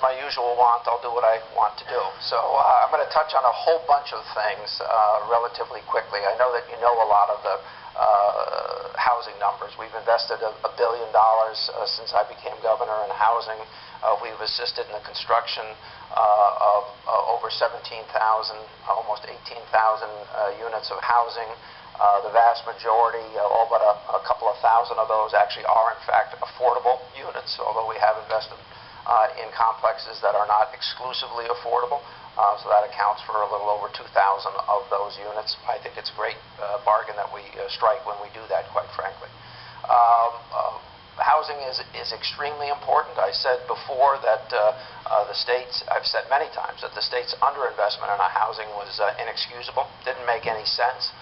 my usual want, I'll do what I want to do. So I'm going to touch on a whole bunch of things relatively quickly. I know that you know a lot of the housing numbers. We've invested $1 billion since I became governor in housing. We've assisted in the construction of over 17,000, almost 18,000 units of housing. The vast majority, all but a couple of thousand of those actually are in fact affordable units, although we have invested in complexes that are not exclusively affordable. So that accounts for a little over 2,000 of those units. I think it's a great bargain that we strike when we do that, quite frankly. Housing is extremely important. I said before that the state's, I've said many times, that the state's underinvestment in our housing was inexcusable, didn't make any sense,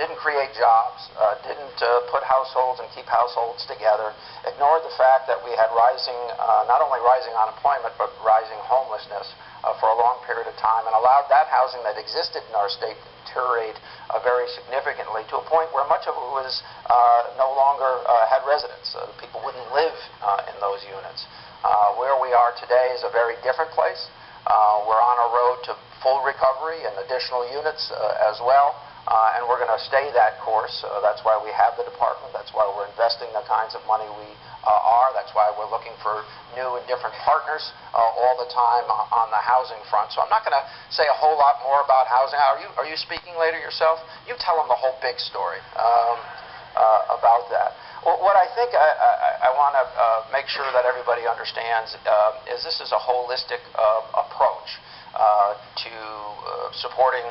didn't create jobs, didn't put households and keep households together, ignored the fact that we had rising, not only rising unemployment, but rising homelessness for a long period of time, and allowed that housing that existed in our state to deteriorate very significantly to a point where much of it was no longer had residents. People wouldn't live in those units. Where we are today is a very different place. We're on a road to full recovery and additional units as well. And we're going to stay that course. That's why we have the department. That's why we're investing the kinds of money we are. That's why we're looking for new and different partners all the time on the housing front. So I'm not going to say a whole lot more about housing. Are you speaking later yourself? You tell them the whole big story about that. What I think I want to make sure that everybody understands is this is a holistic approach to supporting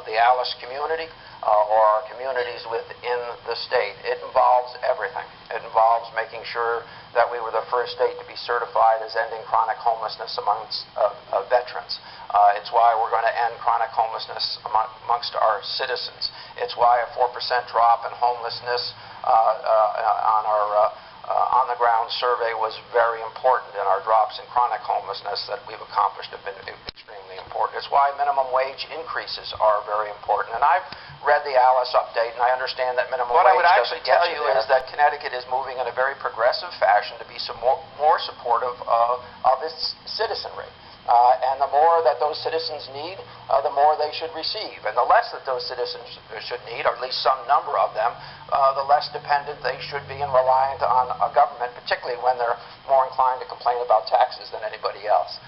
the Alice community or our communities within the state. It involves everything. It involves making sure that we were the first state to be certified as ending chronic homelessness amongst veterans. It's why we're going to end chronic homelessness amongst our citizens. It's why a 4% drop in homelessness on our on-the-ground survey was very important, and our drops in chronic homelessness that we've accomplished have been extremely important. It's why minimum wage increases are very important. And I've read the Alice update, and I understand that minimum wage doesn't get you there. What I would actually tell you is that Connecticut is moving in a very progressive fashion to be more supportive of its citizenry. And the more that those citizens need, the more they should receive. And the less that those citizens should need, or at least some number of them, the less dependent they should be and reliant on a government, particularly when they're more inclined to complain about taxes than anybody else.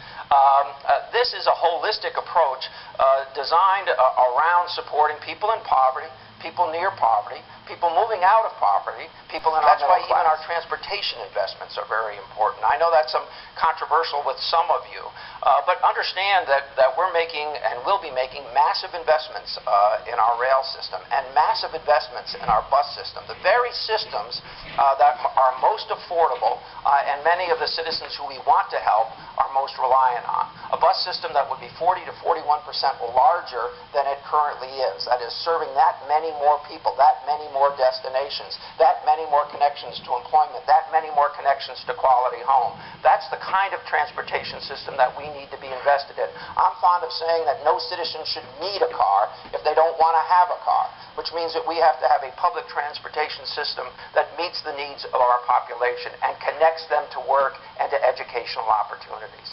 This is a holistic approach designed around supporting people in poverty, people near poverty, people moving out of poverty, people in our middle class. That's why even our transportation investments are very important. I know that's controversial with some of you, but understand that we're making and will be making massive investments in our rail system and massive investments in our bus system, the very systems that are most affordable and many of the citizens who we want to help are most reliant on. A bus system that would be 40 to 41% larger than it currently is. That is serving that many more people, that many more destinations, that many more connections to employment, that many more connections to quality home. That's the kind of transportation system that we need to be invested in. I'm fond of saying that no citizen should need a car if they don't want to have a car, which means that we have to have a public transportation system that meets the needs of our population and connects them to work and to educational opportunities.